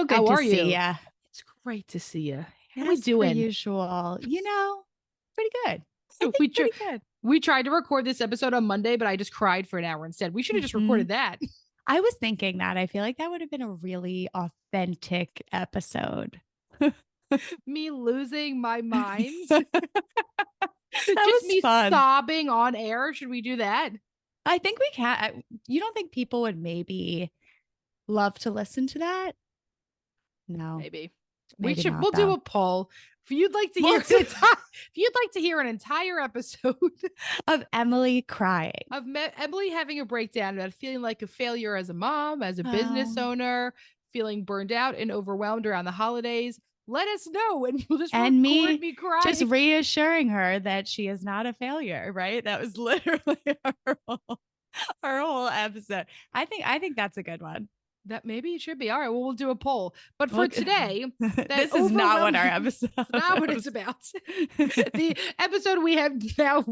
good How to are see you? ya. It's great to see you. How we As per doing? usual, pretty good. I think We tr- pretty good. we tried to record this episode on Monday, but I just cried for an hour instead. We should have just Mhm. recorded that. I was thinking that. I feel like that would have been a really authentic episode. Me losing my mind. That Just was me fun. sobbing on air. Should we do that? I think we can. You don't think people would maybe love to listen to that? No, Maybe. maybe We'll not do though. a poll. If you'd like to Well, hear if you'd like to hear an entire episode of Emily crying. of Emily having a breakdown about feeling like a failure as a mom, as a business Oh. owner, feeling burned out and overwhelmed around the holidays, let us know and we'll just And record me me just crying. reassuring her that she is not a failure, right? That was literally our whole episode. I think that's a good one. That maybe it should be. All right, well, we'll do a poll. But for Look, today, that this is not what our overwhelming episode it's not what it's was. about. The episode we have now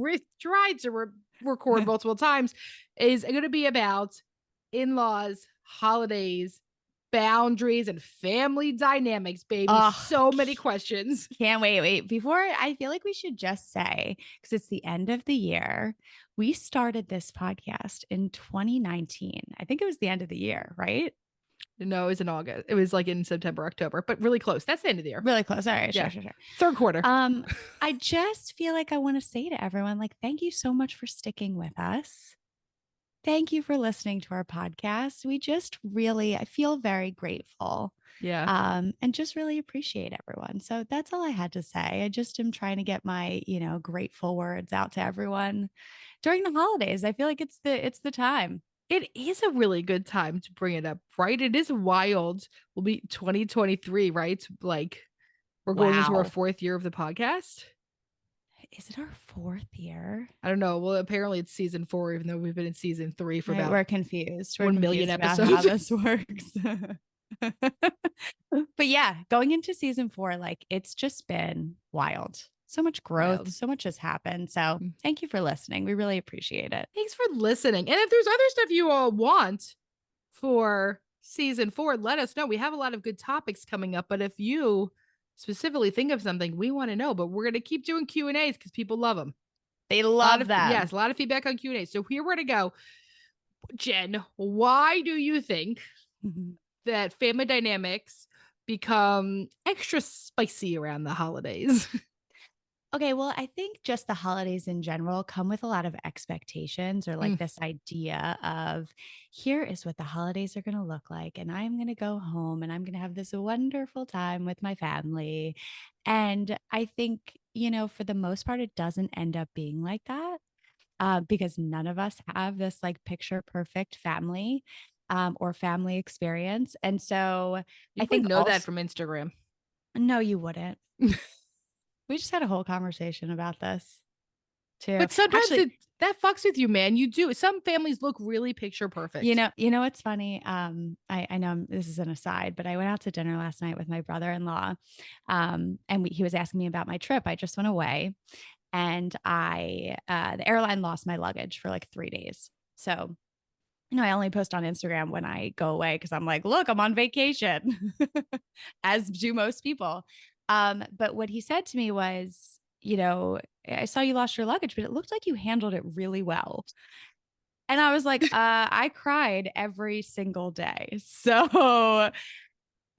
tried to record multiple times is going to be about in-laws, holidays, boundaries, and family dynamics, baby. Oh, So many questions. can't wait. Before, I feel like we should just say, because it's the end of the year, we started this podcast in 2019. I think it was the end of the year, right? No, it was in August. It was like in September, October, but really close. That's the end of the year. Really close. All right, Yeah. sure. Third quarter. I just feel like I want to say to everyone, like, thank you so much for sticking with us. Thank you for listening to our podcast. We just really, I feel very grateful. Yeah. And just really appreciate everyone. So that's all I had to say. I just am trying to get my, grateful words out to everyone during the holidays. I feel like it's the time. It is a really good time to bring it up, right? It is wild. We'll be 2023, right? Like we're going into our Wow. fourth year of the podcast. Is it our fourth year? I don't know. Well, apparently it's season 4, even though we've been in season 3 for Right, about we're confused. We're 1 million confused about how episodes. this works. But yeah, going into season 4, like it's just been wild. So much growth, Wild. so much has happened. So thank you for listening. We really appreciate it. Thanks for listening. And if there's other stuff you all want for season 4, let us know. We have a lot of good topics coming up, but if you specifically think of something, we want to know. But we're going to keep doing Q&As because people love them. They love them. Yes, a lot of feedback on Q&A. So here we're to go. Jen, why do you think that family dynamics become extra spicy around the holidays? Okay, well, I think just the holidays in general come with a lot of expectations or like this idea of here is what the holidays are going to look like. And I'm going to go home and I'm going to have this wonderful time with my family. And I think, for the most part, it doesn't end up being like that because none of us have this like picture perfect family or family experience. And so You I think would know that from Instagram. No, you wouldn't. We just had a whole conversation about this too. But sometimes Actually, that fucks with you, man. You do. Some families look really picture perfect. It's funny. I know this is an aside, but I went out to dinner last night with my brother-in-law. And he was asking me about my trip. I just went away and the airline lost my luggage for like 3 days. So, I only post on Instagram when I go away because I'm like, look, I'm on vacation, as do most people. But what he said to me was, I saw you lost your luggage, but it looked like you handled it really well. And I was like, I cried every single day. So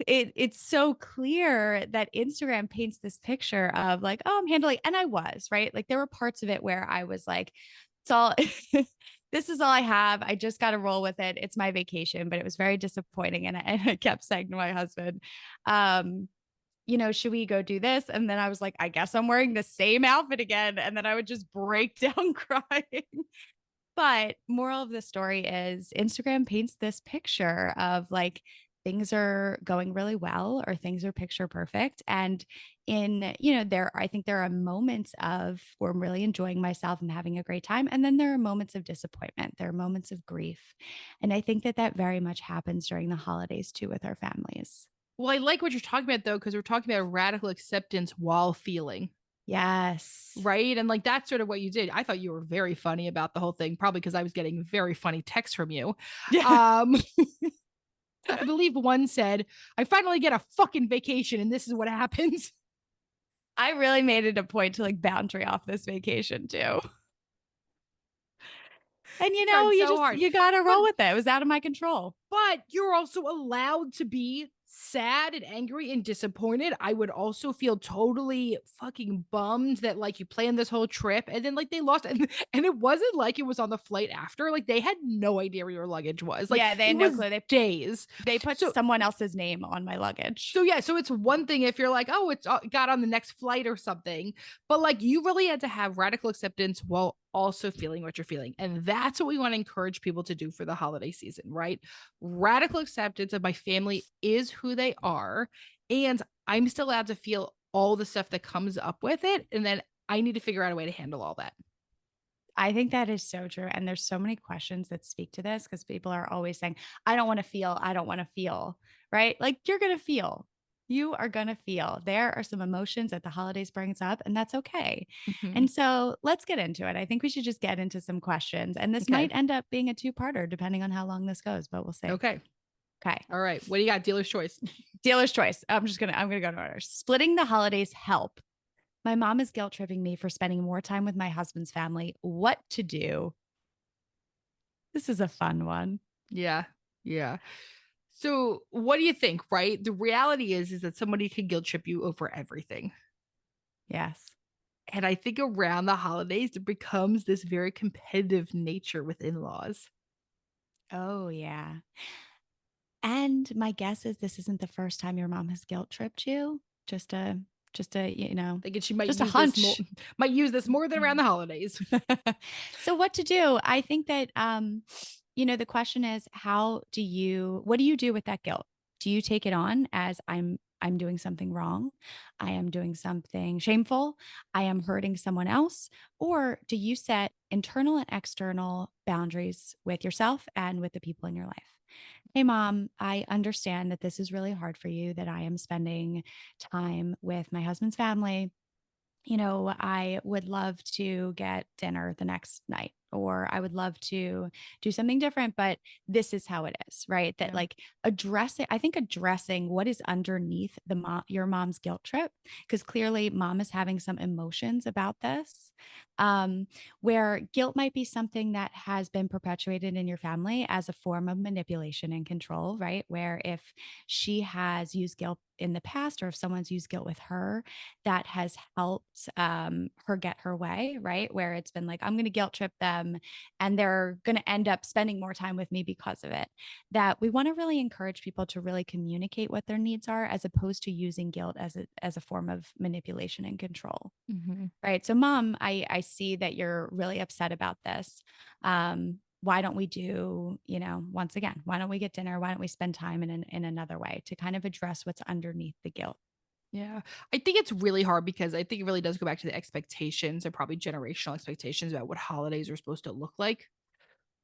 it's so clear that Instagram paints this picture of like, oh, I'm handling, and I was, right? Like there were parts of it where I was like, it's all this is all I have. I just got to roll with it. It's my vacation, but it was very disappointing. And I kept saying to my husband, should we go do this? And then I was like, I guess I'm wearing the same outfit again. And then I would just break down crying. But moral of the story is Instagram paints this picture of like things are going really well or things are picture perfect. And I think there are moments of where I'm really enjoying myself and having a great time. And then there are moments of disappointment. There are moments of grief. And I think that very much happens during the holidays too with our families. Well, I like what you're talking about, though, because we're talking about radical acceptance while feeling. Yes. Right. And like that's sort of what you did. I thought you were very funny about the whole thing, probably because I was getting very funny texts from you. I believe one said, I finally get a fucking vacation and this is what happens. I really made it a point to like boundary off this vacation too. And I tried you so just hard. you gotta But roll with it. It was out of my control. But you're also allowed to be sad and angry and disappointed. I would also feel totally fucking bummed that like you planned this whole trip and then like they lost and it wasn't like it was on the flight after. Like they had no idea where your luggage was. Like Yeah, they it had no was clue. days. They put So someone else's name on my luggage. yeah, so it's one thing if you're like, oh, it's got on the next flight or something, but like you really had to have radical acceptance while also feeling what you're feeling. And that's what we want to encourage people to do for the holiday season, right? Radical acceptance of my family is who they are. And I'm still allowed to feel all the stuff that comes up with it. And then I need to figure out a way to handle all that. I think that is so true. And there's so many questions that speak to this because people are always saying, I don't want to feel, I don't want to feel, right? Like you're going to feel. You are going to feel. There are some emotions that the holidays brings up, and that's okay. Mhm. And so let's get into it. I think we should just get into some questions. And this Okay. might end up being a two-parter depending on how long this goes, but we'll see. Okay. Okay. All right. What do you got? Dealer's choice. Dealer's choice. I'm gonna go to order. Splitting the holidays help. My mom is guilt tripping me for spending more time with my husband's family. What to do? This is a fun one. Yeah. Yeah. So, what do you think, right? The reality is that somebody can guilt trip you over everything. Yes. And I think around the holidays, there becomes this very competitive nature with in-laws. Oh, yeah. And my guess is this isn't the first time your mom has guilt tripped you. Just a, Thinking she might just a use this more hunch. might use this more than around the holidays. So what to do? I think that the question is what do you do with that guilt? Do you take it on as I'm doing something wrong? I am doing something shameful. I am hurting someone else, or do you set internal and external boundaries with yourself and with the people in your life? Hey, mom, I understand that this is really hard for you, that I am spending time with my husband's family. I would love to get dinner the next night, or I would love to do something different, but this is how it is, right? That Yeah. like addressing what is underneath your mom's guilt trip, because clearly mom is having some emotions about this, um, where guilt might be something that has been perpetuated in your family as a form of manipulation and control, right? Where if she has used guilt in the past, or if someone's used guilt with her, that has helped her get her way, right? Where it's been like, I'm going to guilt trip them and they're going to end up spending more time with me because of it. That we want to really encourage people to really communicate what their needs are as opposed to using guilt as a form of manipulation and control. Mhm. Right. So, mom, I see that you're really upset about this. Why don't we do, once again, why don't we get dinner? Why don't we spend time in another way to kind of address what's underneath the guilt? Yeah. I think it's really hard because I think it really does go back to the expectations and probably generational expectations about what holidays are supposed to look like.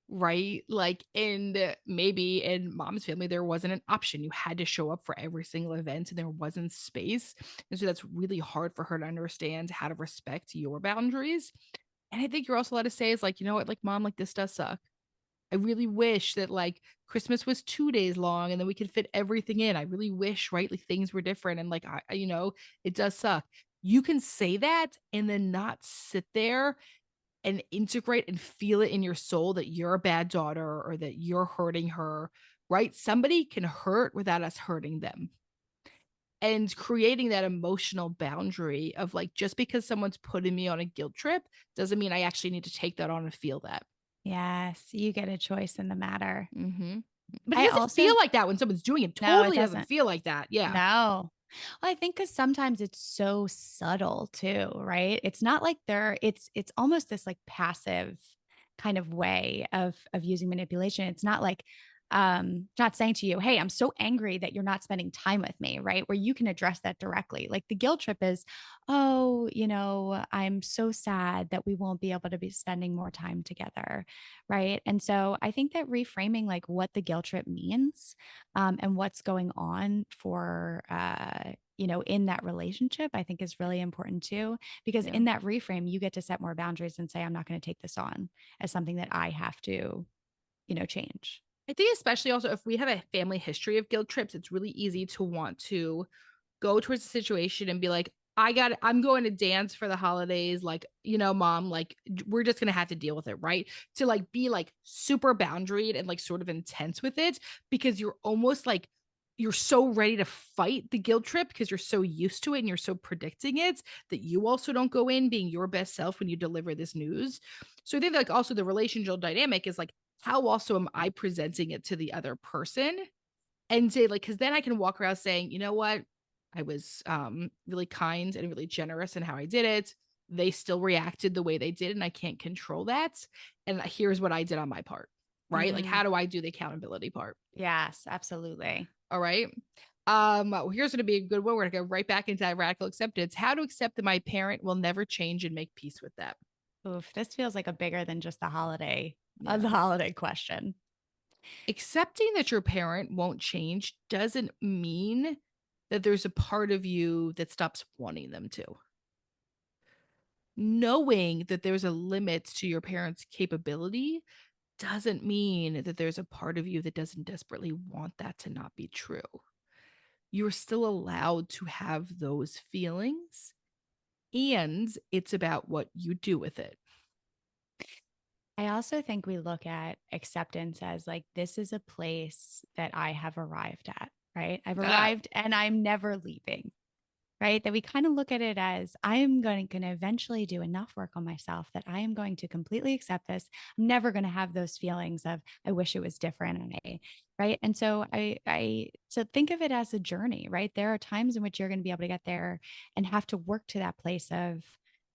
Right? Like, and maybe in mom's family, there wasn't an option. You had to show up for every single event and there wasn't space. And so that's really hard for her to understand how to respect your boundaries. And I think you're also allowed to say is like, you know what, like mom, like this does suck. I really wish that like Christmas was 2 days long and then we could fit everything in. I really wish, right? Like things were different. And like it does suck. You can say that and then not sit there and integrate and feel it in your soul that you're a bad daughter or that you're hurting her, right? Somebody can hurt without us hurting them. And creating that emotional boundary of like, just because someone's putting me on a guilt trip doesn't mean I actually need to take that on and feel that. Yes, you get a choice in the matter. Hmm. But it I doesn't also feel like that when someone's doing it. No, it Totally doesn't doesn't. feel like that. Yeah. No. Well, I think because sometimes it's so subtle too, right? It's not like it's almost this like passive kind of way of using manipulation. It's not like not saying to you, hey, I'm so angry that you're not spending time with me, right? Where you can address that directly. Like the guilt trip is, oh, I'm so sad that we won't be able to be spending more time together. Right. And so I think that reframing like what the guilt trip means, and what's going on in that relationship, I think is really important too, because Yeah. in that reframe, you get to set more boundaries and say, I'm not going to take this on as something that I have to, change. I think especially also if we have a family history of guilt trips, it's really easy to want to go towards the situation and be like, I'm going to dance for the holidays. Like, mom, like, we're just going to have to deal with it. Right. To like be like super boundaried and like sort of intense with it because you're almost like, you're so ready to fight the guilt trip because you're so used to it and you're so predicting it that you also don't go in being your best self when you deliver this news. So I think like also the relational dynamic is like, how also am I presenting it to the other person? And say like, because then I can walk around saying, you know what? I was really kind and really generous in how I did it. They still reacted the way they did, and I can't control that. And here's what I did on my part, right? Like, Mm, how do I do the accountability part? yes, absolutely. All right. Well, here's going to be a good one. We're going to go right back into that radical acceptance. How to accept that my parent will never change and make peace with that. Oof, this feels like a bigger than just Yeah. the holiday question. Accepting that your parent won't change doesn't mean that there's a part of you that stops wanting them to. Knowing that there's a limit to your parents' capability doesn't mean that there's a part of you that doesn't desperately want that to not be true. You're still allowed to have those feelings, and it's about what you do with it. I also think we look at acceptance as like, this is a place that I have arrived at, right? I've Ah, arrived and I'm never leaving. Right? That we kind of look at it as I am going to eventually do enough work on myself that I am going to completely accept this. I'm never going to have those feelings of I wish it was different and right. And so so think of it as a journey, right? There are times in which you're going to be able to get there and have to work to that place of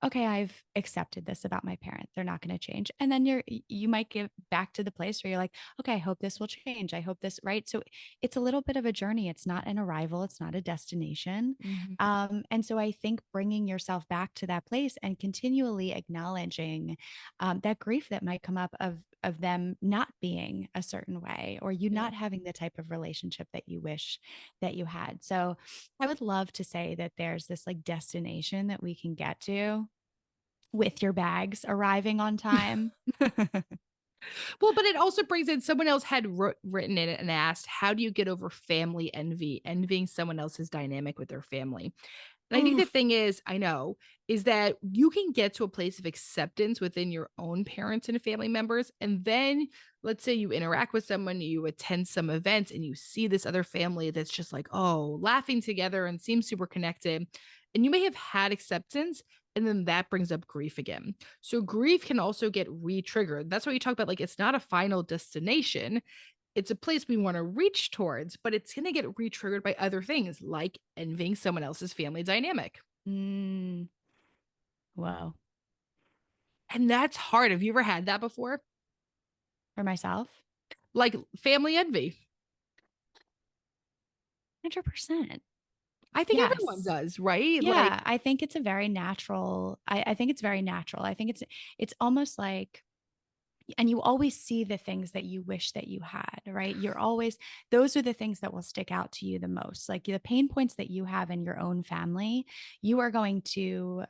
okay, I've accepted this about my parent. They're not going to change. And then you might get back to the place where you're like, okay, I hope this will change. I hope this, right? So it's a little bit of a journey. It's not an arrival, it's not a destination. mhm, And so I think bringing yourself back to that place and continually acknowledging that grief that might come up of them not being a certain way or you yeah. not having the type of relationship that you wish that you had. So I would love to say that there's this like destination that we can get to with your bags arriving on time. Well, but it also brings in someone else had written in it and asked, "How do you get over family envy, envying someone else's dynamic with their family?" And I think the Oof. thing is, I know, is that you can get to a place of acceptance within your own parents and family members. And then let's say you interact with someone, you attend some event, and you see this other family that's just like, oh, laughing together and seems super connected. And you may have had acceptance, and then that brings up grief again. So grief can also get re-triggered. That's what you talk about. Like, it's not a final destination. It's a place we want to reach towards, but it's going to get re-triggered by other things like envying someone else's family dynamic. Mm, whoa. And that's hard. Have you ever had that before? For myself, Like family envy. 100%. I think everyone Yes. does, right? Like, Yeah, I think it's a very natural I think it's very natural. I think it's almost like and you always see the things that you wish that you had, right? You're always those are the things that will stick out to you the most. Like the pain points that you have in your own family, you are going to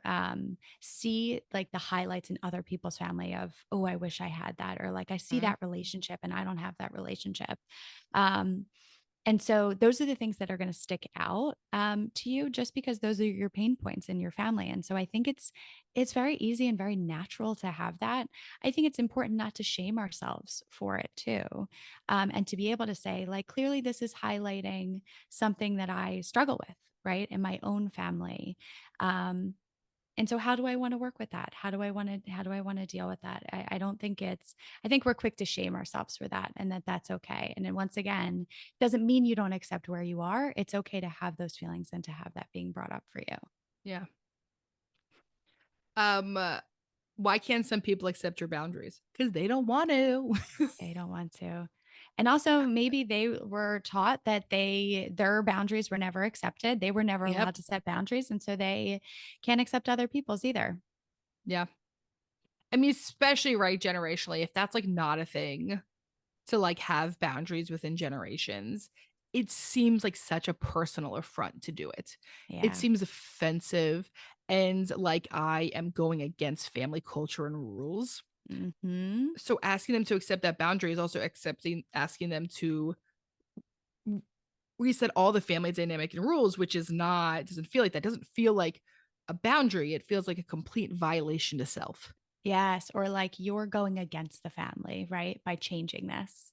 see like the highlights in other people's family of, oh, I wish I had that, or like I see mm, that relationship and I don't have that relationship. Um, and so those are the things that are going to stick out to you just because those are your pain points in your family. And so I think it's very easy and very natural to have that. I think it's important not to shame ourselves for it too. And to be able to say, like, clearly this is highlighting something that I struggle with, right, in my own family. Um, and so how do I want to work with that? How do I want to deal with that? I don't think I think we're quick to shame ourselves for that and that's okay. And then once again, doesn't mean you don't accept where you are. It's okay to have those feelings and to have that being brought up for you. yeah. Um, uh, why can't some people accept your boundaries? Because they don't want to. They don't want to. And also maybe they were taught that their boundaries were never accepted. They were never Yep. allowed to set boundaries. And so they can't accept other people's either. Yeah. I mean, especially right generationally, if that's like not a thing to like have boundaries within generations, it seems like such a personal affront to do it. It Yeah. seems offensive and like I am going against family culture and rules. Mm-hmm. So asking them to accept that boundary is also asking them to reset all the family dynamic and rules, which is not, doesn't feel like that. Doesn't feel like a boundary. It feels like a complete violation to self. Yes. Or like you're going against the family, right? By changing this.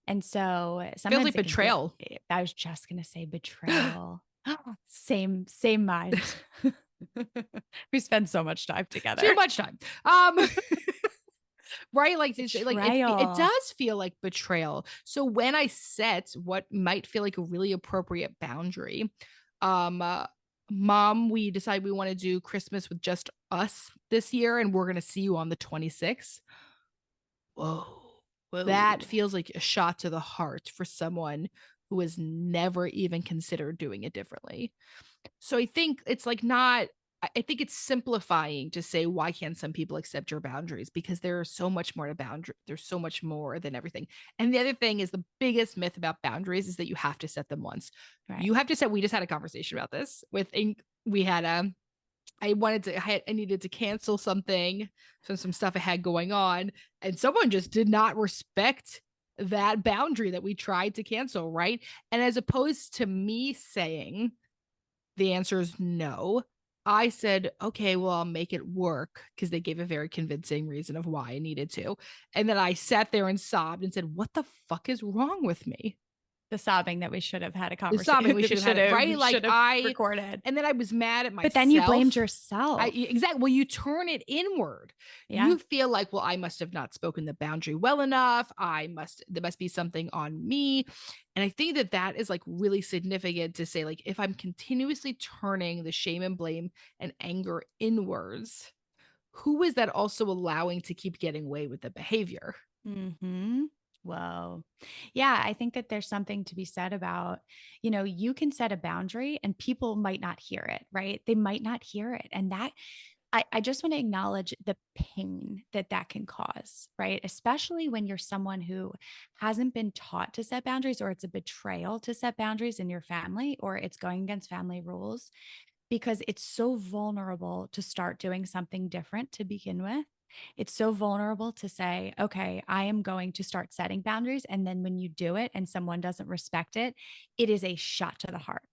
And so Feels sometimes like it can feel, betrayal. I was just going to say betrayal. Same mind. We spend so much time Too together. much time. Um right, like it's like it Betrayal. does feel like betrayal. So when I set what might feel like a really appropriate boundary, um uh, mom, we decide we want to do Christmas with just us this year and we're going to see you on the 26th. Whoa. That Whoa. feels like a shot to the heart for someone who has never even considered doing it differently. So I think it's like not, I think it's simplifying to say, why can't some people accept your boundaries? Because there's so much more to boundary. There's so much more than everything. And the other thing is, the biggest myth about boundaries is that you have to set them once. Right. You have to set, we just had a conversation about this with, we had I needed to cancel something, some stuff I had going on, and someone just did not respect that boundary that we tried to cancel, right? And as opposed to me saying the answer is no, I said, okay, well, I'll make it work, because they gave a very convincing reason of why I needed to. And then I sat there and sobbed and said, what the fuck is wrong with me? The sobbing that we should have had a The sobbing conversation we that we should have had it, right? Like should have recorded. and then I was mad at But then you blamed myself. yourself. Exactly. Well, you turn it inward. Yeah. You feel like, well, I must have not spoken the boundary well enough. There must be something on me. And I think that that is like really significant to say, like, if I'm continuously turning the shame and blame and anger inwards, who is that also allowing to keep getting away with the behavior? Mm-hmm. Whoa. Yeah, I think that there's something to be said about, you can set a boundary and people might not hear it, right? They might not hear it. And that I just want to acknowledge the pain that that can cause, right? Especially when you're someone who hasn't been taught to set boundaries, or it's a betrayal to set boundaries in your family, or it's going against family rules, because it's so vulnerable to start doing something different to begin with. It's so vulnerable to say, okay, I am going to start setting boundaries. And then when you do it and someone doesn't respect it, it is a shot to the heart.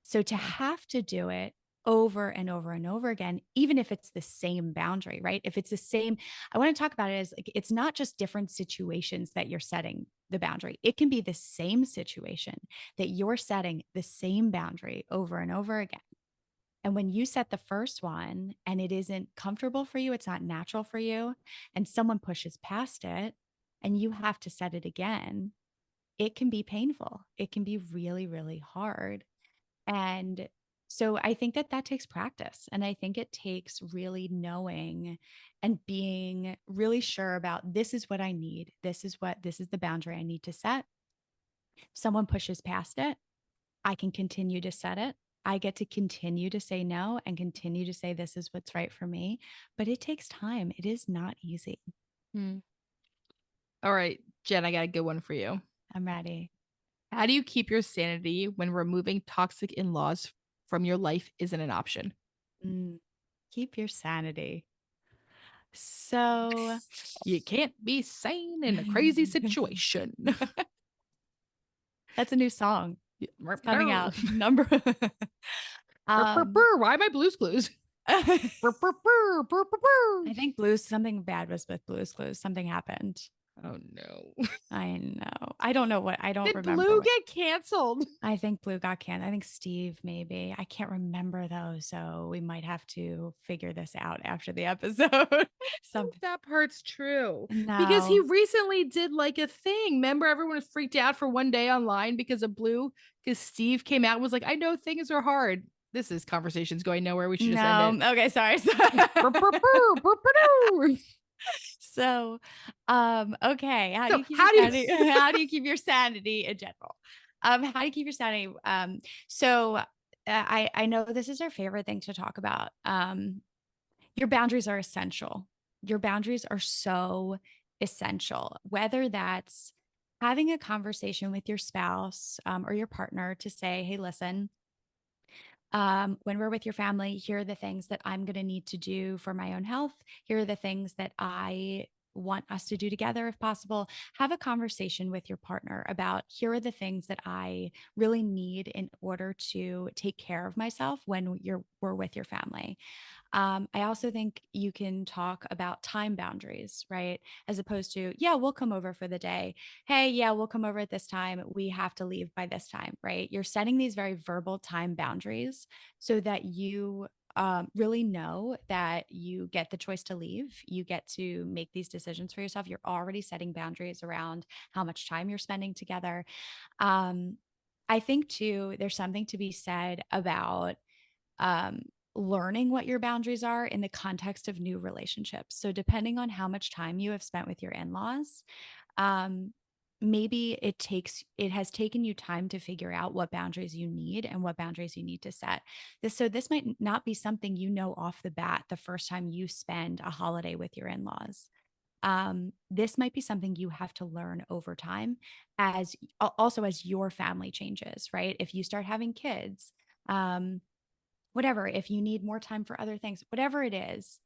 So to Yeah. have to do it over and over and over again, even if it's the same boundary, right? If it's the same, I want to talk about it as like, it's not just different situations that you're setting the boundary. It can be the same situation that you're setting the same boundary over and over again. And when you set the first one and it isn't comfortable for you, it's not natural for you, and someone pushes past it and you have to set it again, it can be painful. It can be really, really hard. And so I think that that takes practice. And I think it takes really knowing and being really sure about, this is what I need. This is the boundary I need to set. Someone pushes past it, I can continue to set it. I get to continue to say no and continue to say, this is what's right for me. But it takes time. It is not easy. Hmm. All right, Jen, I got a good one for you. I'm ready. How do you keep your sanity when removing toxic in laws from your life isn't an option? Mm, keep your sanity. So, You can't be sane in a crazy situation. that's a new song. It's coming No. out. Number. um, Why am I Blue's Clues? I think Blues, something bad was with Blues Clues. Something happened. Oh no. I know. I don't know what, I don't Did remember Blue what. get canceled? I think Blue got canned. I think Steve maybe. I can't remember though, so we might have to figure this out after the episode. Something. That part's true. Because he No. recently did like a thing. Remember, everyone was freaked out for one day online because of Blue? Because Steve came out and was like, I know things are hard. This is conversations going nowhere. We should just end No. it. Okay, sorry. So, okay. How do So you keep your how do sanity? you How do you keep your sanity in general? How do you keep your sanity? So I know this is our favorite thing to talk about. Your boundaries are essential. Your boundaries are so essential, whether that's having a conversation with your spouse or your partner to say, hey, listen, When we're with your family, here are the things that I'm going to need to do for my own health. Here are the things that I want us to do together if possible. Have a conversation with your partner about here are the things that I really need in order to take care of myself when we're with your family. I also think you can talk about time boundaries, right? As opposed to, yeah, we'll come over for the day. Hey, yeah, we'll come over at this time. We have to leave by this time, right? You're setting these very verbal time boundaries so that you really know that you get the choice to leave. You get to make these decisions for yourself. You're already setting boundaries around how much time you're spending together. Um, I think, too, there's something to be said about um, learning what your boundaries are in the context of new relationships. So, depending on how much time you have spent with your in laws, um, maybe it has taken you time to figure out what boundaries you need and what boundaries you need to set. This might not be something you know off the bat the first time you spend a holiday with your in laws. This might be something you have to learn over time as also as your family changes, right? If you start having kids, um, whatever, if you need more time for other things, whatever it is,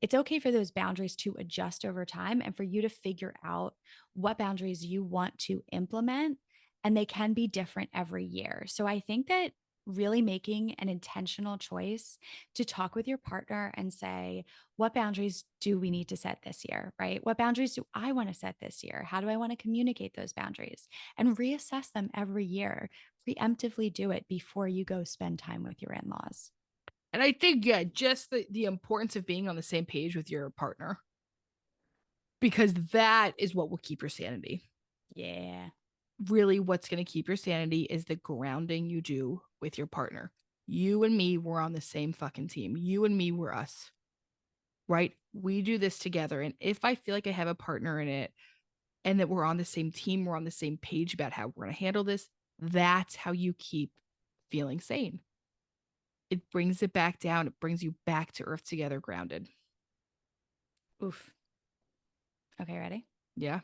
it's okay for those boundaries to adjust over time and for you to figure out what boundaries you want to implement. And they can be different every year. So I think that really making an intentional choice to talk with your partner and say, what boundaries do we need to set this year, right? What boundaries do I want to set this year? How do I want to communicate those boundaries? And reassess them every year. Preemptively do it before you go spend time with your in laws. And I think, yeah, just the importance of being on the same page with your partner, because that is what will keep your sanity. Yeah. Really, what's going to keep your sanity is the grounding you do with your partner. You and me were on the same fucking team. You and me were us, right? We do this together. And if I feel like I have a partner in it and that we're on the same team, we're on the same page about how we're going to handle this, that's how you keep feeling sane. It brings it back down. It brings you back to earth together, grounded. Oof. Okay, ready? Yeah.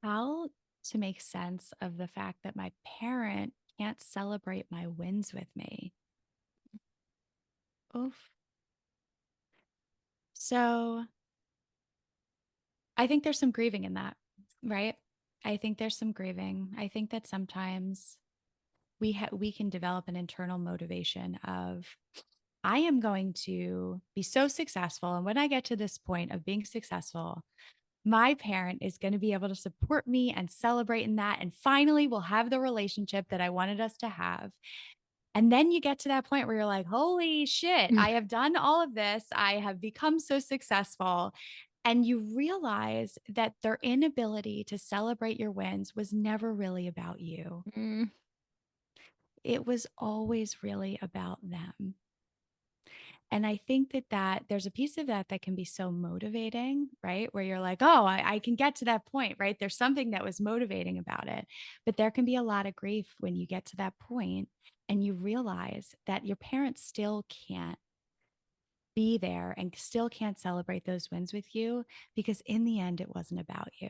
How to make sense of the fact that my parent can't celebrate my wins with me. Oof. So I think there's some grieving in that, right? I think there's some grieving. I think that sometimes we can develop an internal motivation of I am going to be so successful, and when I get to this point of being successful, my parent is going to be able to support me and celebrate in that. And finally, we'll have the relationship that I wanted us to have. And then you get to that point where you're like, holy shit, I have done all of this. I have become so successful. And you realize that their inability to celebrate your wins was never really about you. Mm. It was always really about them. And I think that there's a piece of that that can be so motivating, right? Where you're like, oh, I can get to that point, right? There's something that was motivating about it. But there can be a lot of grief when you get to that point and you realize that your parents still can't be there and still can't celebrate those wins with you because in the end, it wasn't about you.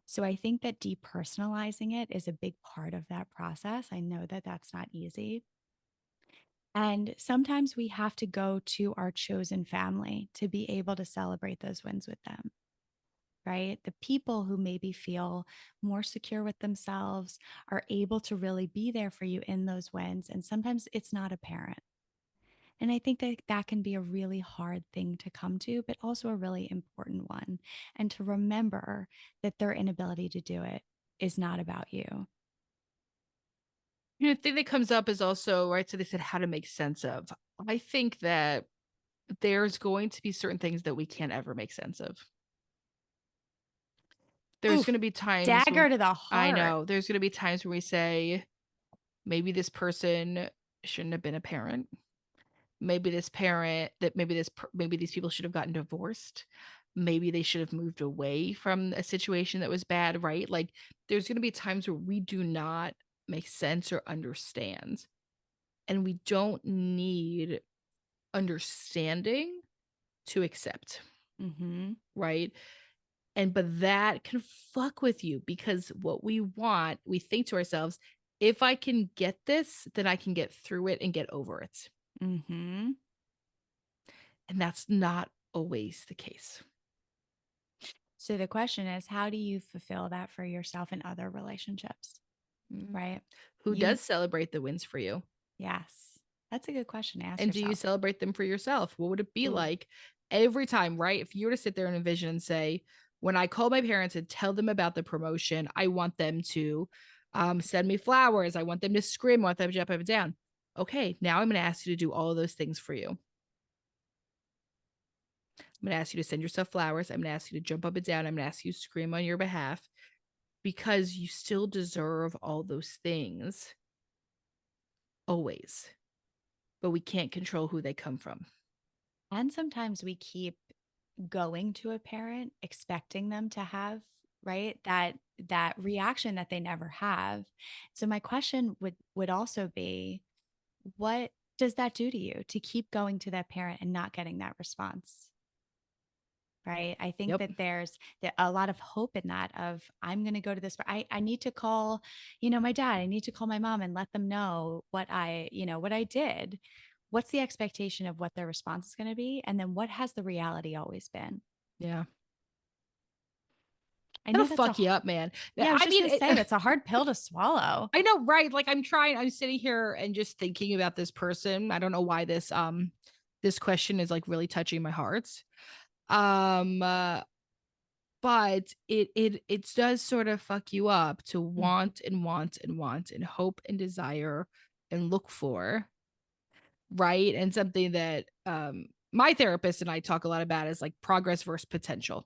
So I think that depersonalizing it is a big part of that process. I know that that's not easy. And sometimes we have to go to our chosen family to be able to celebrate those wins with them, right? The people who maybe feel more secure with themselves are able to really be there for you in those wins. And sometimes it's not a parent. And I think that that can be a really hard thing to come to, but also a really important one. And to remember that their inability to do it is not about you. You know, the thing that comes up is also, right, so they said how to make sense of. I think that there's going to be certain things that we can't ever make sense of. There's Oof, gonna be times dagger when to the I heart. know, there's gonna be times where we say, maybe this person shouldn't have been a parent. Maybe this parent that maybe these people should have gotten divorced. Maybe they should have moved away from a situation that was bad, right? Like, there's gonna be times where we do not make sense or understand, and we don't need understanding to accept, Mm-hmm. right? But that can fuck with you because what we want, we think to ourselves, If I can get this, then I can get through it and get over it. Mm-hmm. And that's not always the case. So the question is, how do you fulfill that for yourself and other relationships? Mm. Right? Who You, does celebrate the wins for you? yes, that's a good question to ask And do you yourself. celebrate them for yourself? What would it be Ooh. like every time, right? If you were to sit there and envision and say, when I call my parents and tell them about the promotion, I want them to send me flowers. I want them to scream. I want them to jump up and down. Okay, now I'm going to ask you to do all of those things for you. I'm going to ask you to send yourself flowers. I'm going to ask you to jump up and down. I'm going to ask you to scream on your behalf because you still deserve all those things always, but we can't control who they come from. And sometimes we keep going to a parent expecting them to have, right, that reaction that they never have. So my question would also be, what does that do to you to keep going to that parent and not getting that response? Right. I think Yep. that there's a lot of hope in that of I'm going to go to this. I need to call, my dad. I need to call my mom and let them know what I did. What's the expectation of what their response is going to be? And then what has the reality always been? Yeah. I That'll know that's fuck you up, man. yeah, I was I just mean, going to say that's a hard pill to swallow. I know, right? Like I'm sitting here and just thinking about this person. I don't know why this question is like really touching my heart. Um uh, but it does sort of fuck you up to Mhm. want and want and want and hope and desire and look for, right? And something that my therapist and I talk a lot about is like progress versus potential.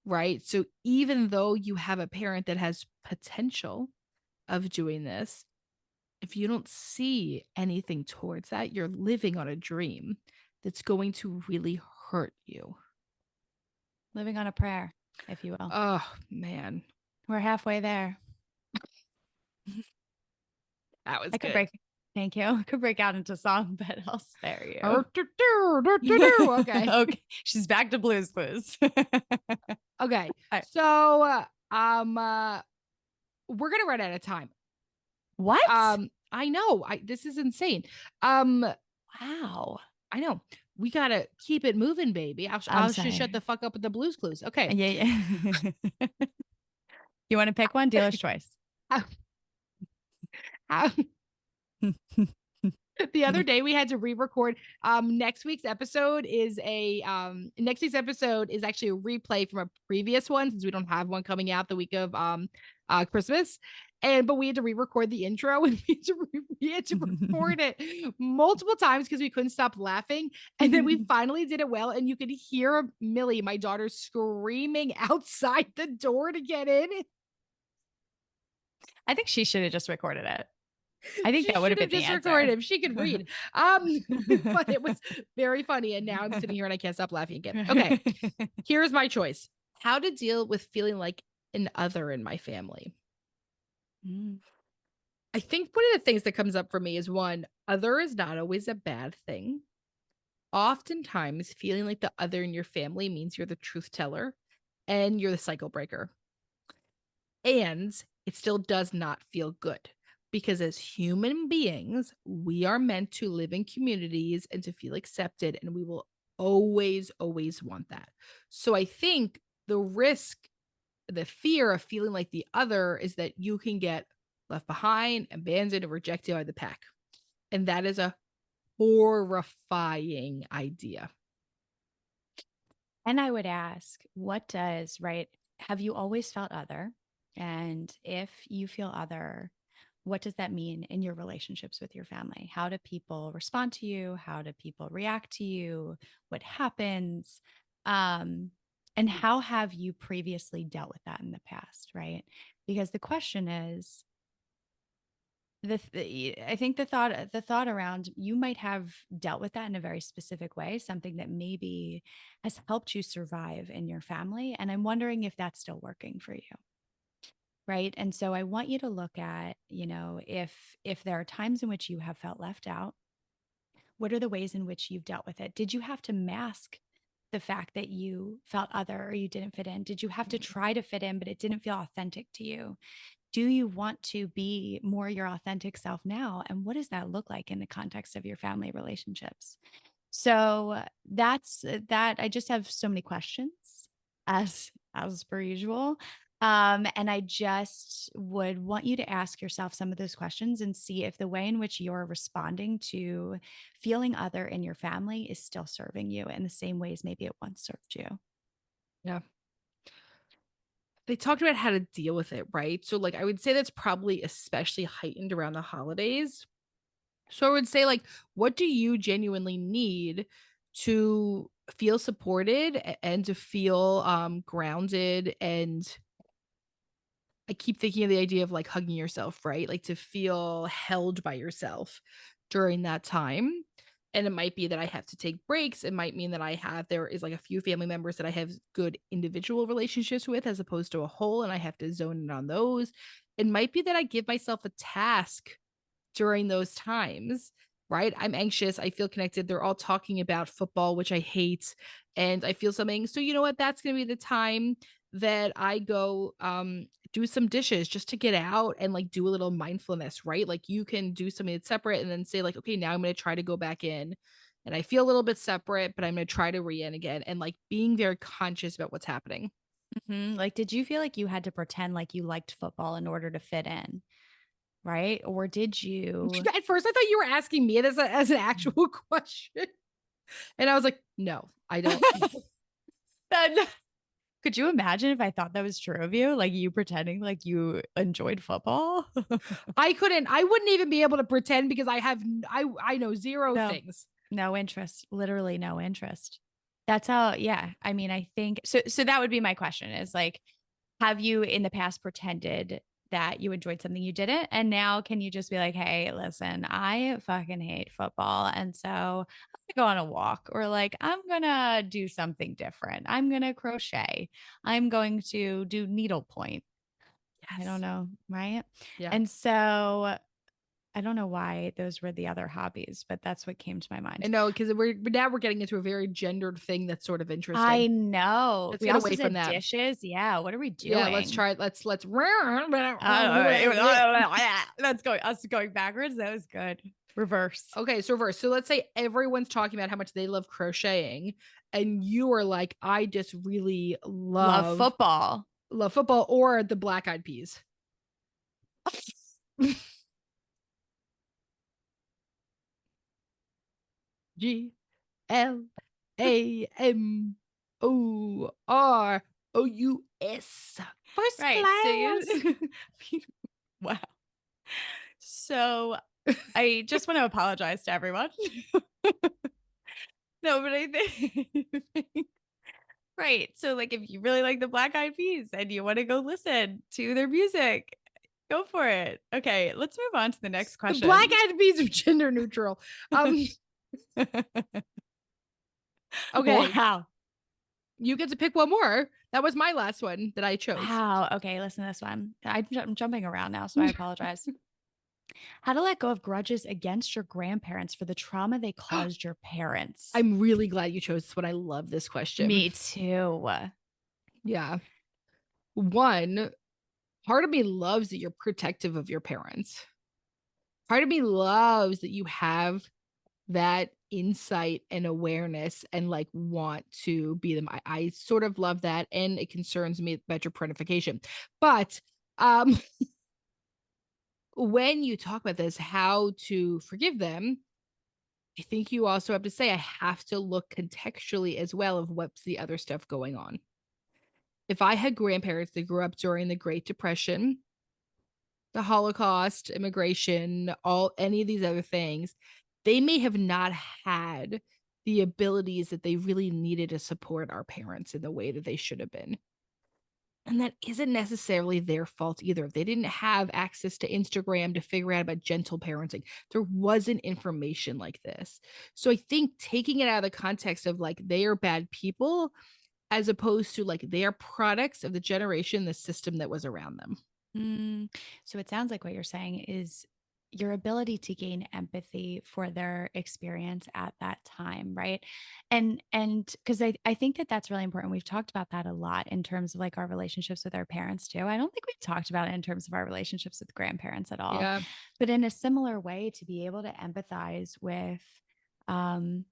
Right? So even though you have a parent that has potential of doing this, if you don't see anything towards that, you're living on a dream that's going to really hurt you. Living on a prayer, if you will. Oh, man. We're halfway there. That was I could good. break Thank you. I could break out into song, but I'll spare you. Okay. Okay. She's back to Blue's Clues. Okay. I- So, we're gonna run out of time. what? I know. This is insane. Um, Wow. I know. We gotta keep it moving, baby. I'm I'll just sorry. shut the fuck up with the Blues Clues. Okay. Yeah, yeah. You want to pick one? Dealer's choice. How, how, the other day we had to re-record. Next week's episode is actually a replay from a previous one since we don't have one coming out the week of Christmas. But we had to re-record the intro and we had to record it multiple times because we couldn't stop laughing. And then we finally did it well, and you could hear Millie, my daughter, screaming outside the door to get in. I think she should have just recorded it. I think She that would have should been have the just answer. recorded if she could read. Um, but it was very funny. And now I'm sitting here and I can't stop laughing again. Okay. Here's my choice. How to deal with feeling like an other in my family. Mm. I think one of the things that comes up for me is one, other is not always a bad thing. Oftentimes, feeling like the other in your family means you're the truth teller and you're the cycle breaker. And it still does not feel good because as human beings, we are meant to live in communities and to feel accepted, and we will always, always want that. So I think the fear of feeling like the other is that you can get left behind, abandoned, or rejected by the pack. And that is a horrifying idea. And I would ask, right? Have you always felt other? And if you feel other, what does that mean in your relationships with your family? How do people respond to you? How do people react to you? What happens? And how have you previously dealt with that in the past, right? Because the question is, I think the thought around you might have dealt with that in a very specific way, something that maybe has helped you survive in your family, and I'm wondering if that's still working for you, right? And so I want you to look at, if there are times in which you have felt left out, what are the ways in which you've dealt with it? Did you have to mask the fact that you felt other or you didn't fit in? Did you have to try to fit in but it didn't feel authentic to you? do you want to be more your authentic self now? And what does that look like in the context of your family relationships? So that's that. I just have so many questions as per usual. And I just would want you to ask yourself some of those questions and see if the way in which you're responding to feeling other in your family is still serving you in the same ways maybe it once served you. Yeah. They talked about how to deal with it, right? So, like, I would say that's probably especially heightened around the holidays. So, I would say, like, what do you genuinely need to feel supported and to feel grounded? And I keep thinking of the idea of like hugging yourself, right? Like to feel held by yourself during that time. And it might be that I have to take breaks. It might mean that there is like a few family members that I have good individual relationships with as opposed to a whole, and I have to zone in on those. It might be that I give myself a task during those times, right? I'm anxious. I feel connected. They're all talking about football, which I hate. And I feel something. So, you know what? That's going to be the time that I go do some dishes just to get out and like do a little mindfulness, right? Like you can do something that's separate and then say, like, okay, now I'm going to try to go back in. And I feel a little bit separate, but I'm going to try to re in again and like being very conscious about what's happening. Like, did you feel like you had to pretend like you liked football in order to fit in? Right? Or did you? At first, I thought you were asking me it as an actual question. And I was like, no, I don't know. Then could you imagine if I thought that was true of you? Like you pretending like you enjoyed football? I wouldn't even be able to pretend because I know zero No, things. no interest, literally no interest. That's how, yeah. I mean, I think so. So that would be my question is like, have you in the past pretended that you enjoyed something you didn't? And now can you just be like, hey, listen, I fucking hate football. And so I'm gonna go on a walk or like I'm gonna do something different. I'm gonna crochet. I'm going to do needlepoint. I don't Yes. know, right? Yeah. And so I don't know why those were the other hobbies, but that's what came to my I mind. know because we're getting into a very gendered thing that's sort of interesting. I know. Let's We get also away from said that. dishes. Yeah, what are we Yeah, let's doing? try it. Let's That's going us going backwards. That was good. Reverse. Okay, so reverse. So let's say everyone's talking about how much they love crocheting, and you are like, I just really Love football. love football or the Black Eyed Peas. GLAMOROUS. First Right. So class. you wow. So I just want to apologize to everyone. No, but I think right. So like if you really like the Black Eyed Peas and you want to go listen to their music, go for it. Okay, let's move on to the next The Black question. Eyed Peas are gender neutral. Okay, Wow. you get to pick one more. That was my last one that I chose. Wow. Okay, listen to this one. I'm jumping around now, so I apologize. How to let go of grudges against your grandparents for the trauma they caused your parents. I'm really glad you chose this one. I love this question. Me too. Yeah. One, part of me loves that you're protective of your parents. Part of me loves that you have that insight and awareness and like want to be them. I sort of love that. And it concerns me about your parentification. But when you talk about this, how to forgive them, I think you also have to say, I have to look contextually as well of what's the other stuff going on. If I had grandparents that grew up during the Great Depression, the Holocaust, immigration, all any of these other things, they may have not had the abilities that they really needed to support our parents in the way that they should have been. And that isn't necessarily their fault either. They didn't have access to Instagram to figure out about gentle parenting. There wasn't information like this. So I think taking it out of the context of like they are bad people as opposed to like they are products of the generation, the system that was around them. Mm, so it sounds like what you're saying is your ability to gain empathy for their experience at that time, right? And because I think that that's really important. We've talked about that a lot in terms of like our relationships with our parents too. I don't think we've talked about it in terms of our relationships with grandparents at all. Yeah. But in a similar way, to be able to empathize with um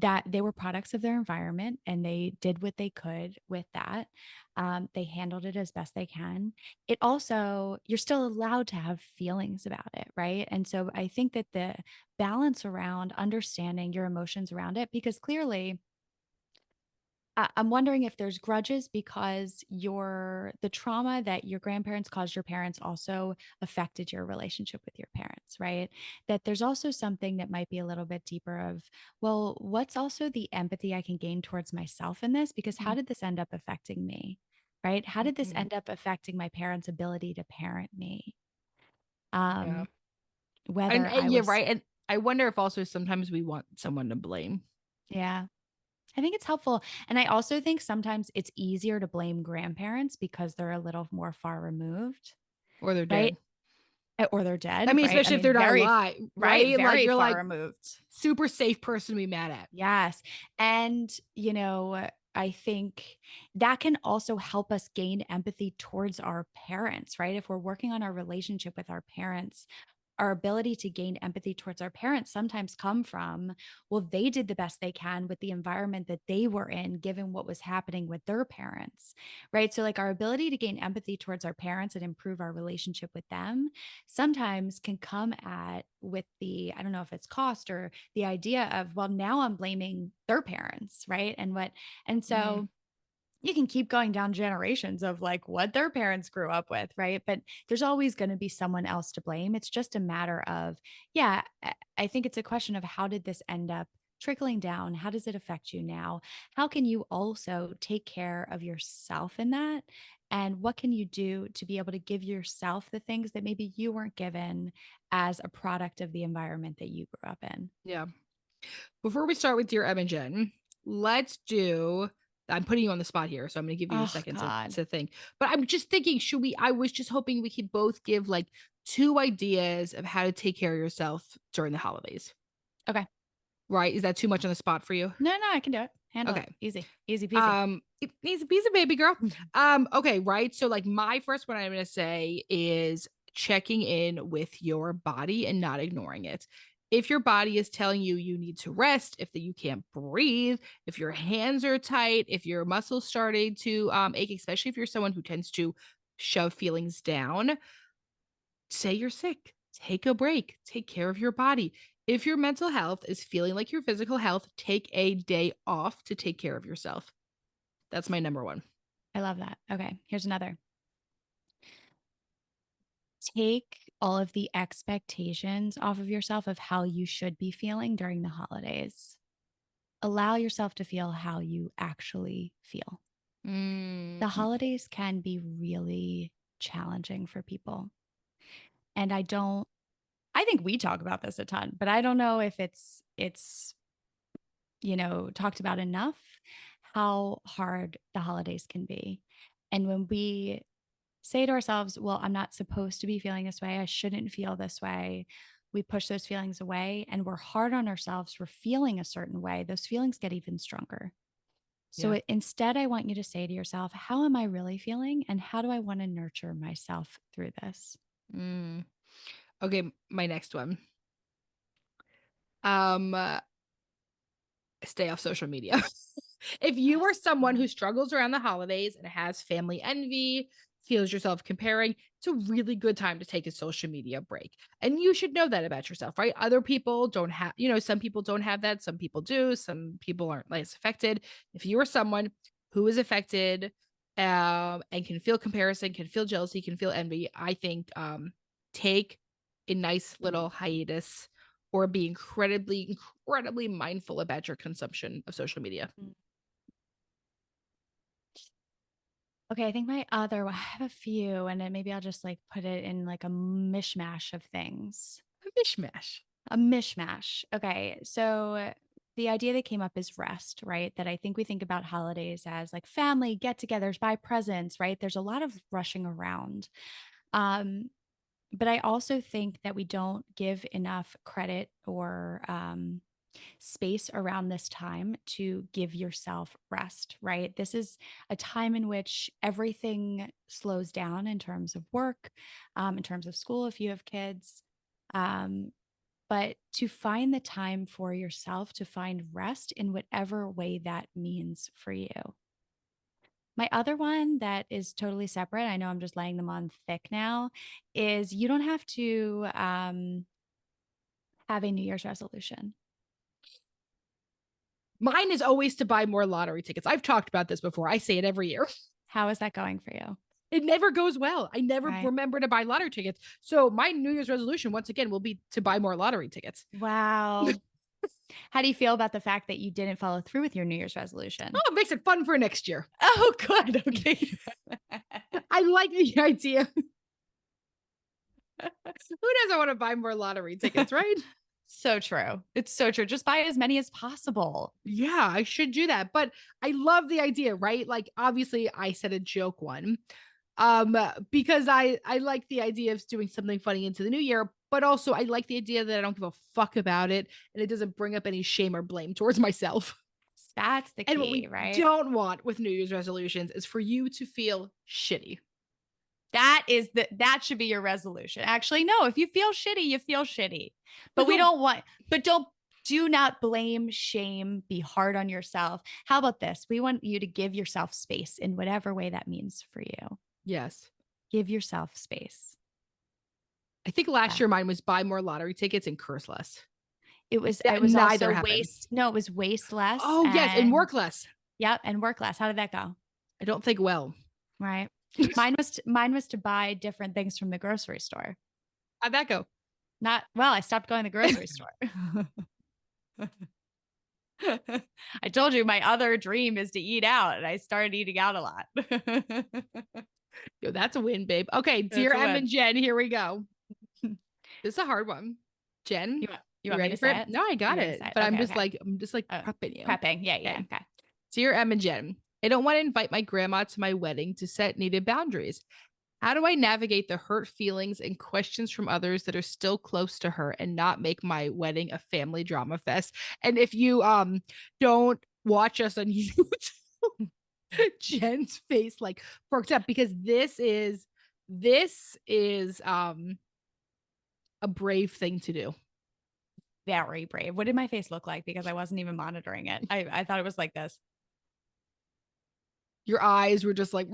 that they were products of their environment and they did what they could with that. They handled it as best they can. It also, you're still allowed to have feelings about it, right? And so I think that the balance around understanding your emotions around it, because clearly I'm wondering if there's grudges because the trauma that your grandparents caused your parents also affected your relationship with your parents, right? That there's also something that might be a little bit deeper of, well, what's also the empathy I can gain towards myself in this? Because how Mhm. did this end up affecting me? Right? How did this Mhm. end up affecting my parents' ability to parent me? Yeah. Um, And, whether and I yeah, was, right. And I wonder if also sometimes we want someone to blame yeah, I think it's helpful. And I also think sometimes it's easier to blame grandparents because they're a little more far removed, or they're right? dead. Or they're I dead, mean, right? I especially if mean, they're not alive, right, right? Like very you're far like removed. super safe person to be mad at. Yes. And, I think that can also help us gain empathy towards our parents, right? If we're working on our relationship with our parents, our ability to gain empathy towards our parents sometimes come from, well, they did the best they can with the environment that they were in given what was happening with their parents, right? So like our ability to gain empathy towards our parents and improve our relationship with them sometimes can come at with the, I don't know if it's cost or the idea of, well, now I'm blaming their parents, right? And Mm, so you can keep going down generations of like what their parents grew up with, right? But there's always going to be someone else to blame. It's just a matter of, yeah, I think it's a question of how did this end up trickling down? How does it affect you now? How can you also take care of yourself in that? And what can you do to be able to give yourself the things that maybe you weren't given as a product of the environment that you grew up in? yeah. Before we start with Dear Em and Jen, let's do. I'm putting you on the spot here, so I'm going to give you a Oh, second to God. think. But I'm just thinking, should we? I was just hoping we could both give like two ideas of how to take care of yourself during the holidays. Okay. Right? Is that too much on the spot for you? No, no, I can do it. Handle it. Okay. Easy, easy peasy. It needs a piece of baby girl. Okay, right. So like my first one I'm gonna say is checking in with your body and not ignoring it. If your body is telling you you need to rest, if that you can't breathe, if your hands are tight, if your muscles starting to ache, especially if you're someone who tends to shove feelings down, say you're sick. Take a break. Take care of your body. If your mental health is feeling like your physical health, take a day off to take care of yourself. That's my number one. I love that. Okay, here's another. Take all of the expectations off of yourself of how you should be feeling during the holidays. Allow yourself to feel how you actually feel. The Mm, holidays can be really challenging for people. And I think we talk about this a ton, but I don't know if it's talked about enough how hard the holidays can be. And when we say to ourselves, well, I'm not supposed to be feeling this way. I shouldn't feel this way. We push those feelings away and we're hard on ourselves for feeling a certain way. Those feelings get even stronger. So yeah. instead, I want you to say to yourself, how am I really feeling? And how do I want to nurture myself through this? Mm. Okay, my next one. Um, uh, Stay off social media. If you are Yes. someone who struggles around the holidays and has family envy, feels yourself comparing, it's a really good time to take a social media break. And you should know that about yourself, right? Other people don't have, some people don't have that. Some people do. Some people aren't less affected. If you are someone who is affected and can feel comparison, can feel jealousy, can feel envy, I think take a nice little hiatus or be incredibly mindful about your consumption of social media. Mm. Okay, I think I have a few, and then maybe I'll just like put it in like a mishmash of things. A mishmash. A mishmash. Okay. So the idea that came up is rest, right? That I think we think about holidays as like family get togethers, buy presents, right? There's a lot of rushing around. Um, But I also think that we don't give enough credit or space around this time to give yourself rest, right? This is a time in which everything slows down in terms of work, in terms of school, if you have kids. Um, but to find the time for yourself to find rest in whatever way that means for you. My other one that is totally separate, I know I'm just laying them on thick now, is you don't have to have a New Year's resolution. Mine is always to buy more lottery tickets. I've talked about this before. I say it every year. How is that going for you? It never goes well. I never Right. remember to buy lottery tickets. So my New Year's resolution, once again, will be to buy more lottery tickets. Wow. How do you feel about the fact that you didn't follow through with your New Year's resolution? Oh, it makes it fun for next year. Oh, good. Okay. I like the idea. Who doesn't want to buy more lottery tickets, right? So true. It's so true. Just buy as many as possible. Yeah, I should do that. But I love the idea, right? Like obviously I said a joke one. Because I like the idea of doing something funny into the new year, but also I like the idea that I don't give a fuck about it and it doesn't bring up any shame or blame towards myself. That's the And what key, we right? don't want with New Year's resolutions is for you to feel shitty. That should be your resolution. Actually, no, if you feel shitty, you feel shitty. But we don't don't want, but don't, do not blame, shame, be hard on yourself. How about this? We want you to give yourself space in whatever way that means for you. Yes. Give yourself space. I think last year mine was buy more lottery tickets and curse less. It was Neither also happened. no, it was waste less. Oh, yes, and work less. Yep, and work less. How did that go? I don't think well. Right. Mine was to buy different things from the grocery store. How'd that go? Not well, I stopped going to the grocery store. I told you my other dream is to eat out, and I started eating out a lot. Yo, that's a win, babe. Okay, dear Em and Jen, here we go. This is a hard one. Jen, you want ready me to for say it? No, I got it. But okay, I'm just like prepping you. Prepping. Yeah. Okay. Dear Em and Jen, I don't want to invite my grandma to my wedding to set needed boundaries. How do I navigate the hurt feelings and questions from others that are still close to her and not make my wedding a family drama fest? And if you don't watch us on YouTube, Jen's face like perked up because this is a brave thing to do. Very brave. What did my face look like? Because I wasn't even monitoring it. I thought it was like this. Your eyes were just like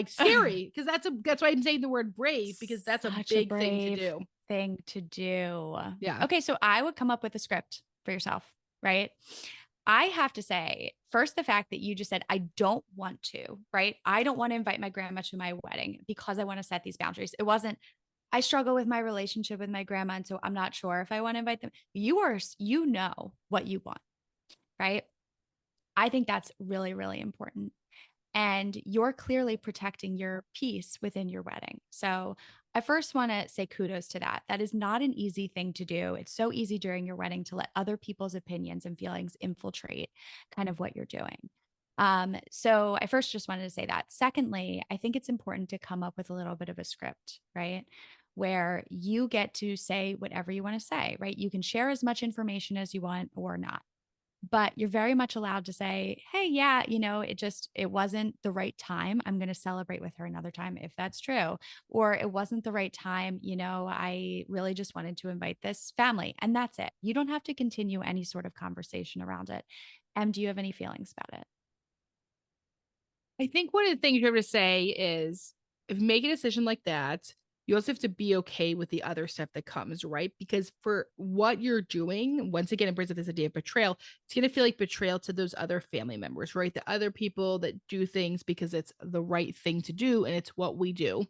scary, because that's why I'm saying the word brave, because that's a big thing to do. Yeah. Okay, so I would come up with a script for yourself, right? I have to say, first, the fact that you just said, I don't want to, right? I don't want to invite my grandma to my wedding because I want to set these boundaries. It wasn't, I struggle with my relationship with my grandma, and so I'm not sure if I want to invite them. You know what you want, right? I think that's really, really important. And you're clearly protecting your peace within your wedding. So I first want to say kudos to that. That is not an easy thing to do. It's so easy during your wedding to let other people's opinions and feelings infiltrate kind of what you're doing. So I first just wanted to say that. Secondly, I think it's important to come up with a little bit of a script, right? Where you get to say whatever you want to say, right? You can share as much information as you want or not, but you're very much allowed to say, hey, yeah, it wasn't the right time. I'm going to celebrate with her another time if that's true. Or it wasn't the right time. I really just wanted to invite this family, and that's it. You don't have to continue any sort of conversation around it. Do you have any feelings about it? I think one of the things you have to say is, if you make a decision like that, you also have to be okay with the other stuff that comes, right? Because for what you're doing, once again, it brings up this idea of betrayal. It's going to feel like betrayal to those other family members, right? The other people that do things because it's the right thing to do and it's what we do.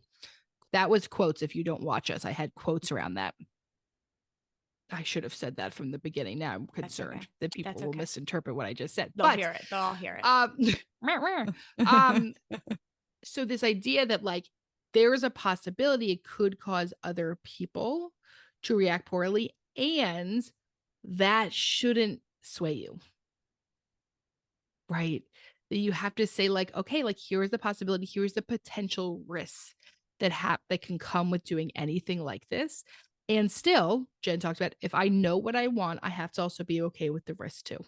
That was quotes. If you don't watch us, I had quotes around that. I should have said that from the beginning. Now I'm concerned that people will misinterpret what I just said. They'll hear it. They'll all hear it. So this idea that like there is a possibility it could cause other people to react poorly, and that shouldn't sway you. Right? That you have to say like, okay, like here's the possibility, here's the potential risks. that can come with doing anything like this. And still, Jen talked about, if I know what I want, I have to also be okay with the risk too.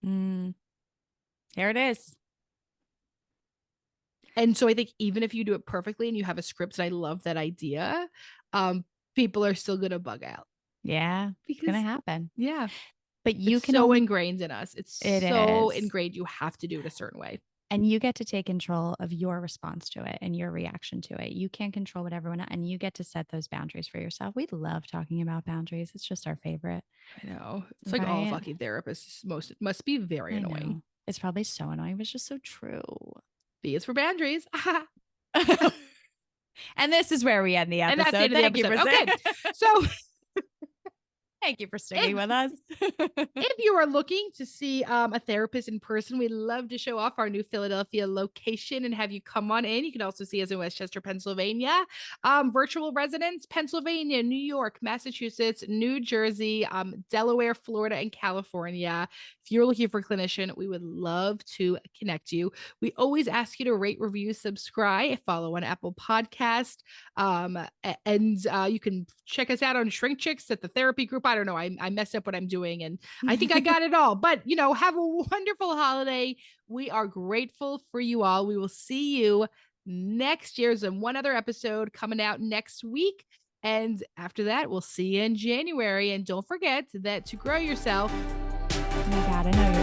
There it is. And so I think even if you do it perfectly and you have a script, and I love that idea, people are still going to bug out. Yeah, it's going to happen. Yeah. But you it's can so ingrained in us. It's so is. ingrained. You have to do it a certain way. And you get to take control of your response to it and your reaction to it. You can't control what everyone else, and you get to set those boundaries for yourself. We love talking about boundaries. It's just our favorite. I know. It's like all fucking therapists. It must be very annoying. Know. It's probably so annoying, but it's just so true. B is for boundaries. And this is where we end the episode. And that's the end of the episode. Okay. So thank you for sticking with us. If you are looking to see a therapist in person, we'd love to show off our new Philadelphia location and have you come on in. You can also see us in Westchester, Pennsylvania, virtual residents, Pennsylvania, New York, Massachusetts, New Jersey, Delaware, Florida, and California. If you're looking for a clinician, we would love to connect you. We always ask you to rate, review, subscribe, follow on Apple Podcast. And you can check us out on ShrinkChicks at the therapy group. I don't know. I messed up what I'm doing and I think I got it all. But, have a wonderful holiday. We are grateful for you all. We will see you next year. There's one other episode coming out next week. And after that, we'll see you in January. And don't forget that to grow yourself, you gotta know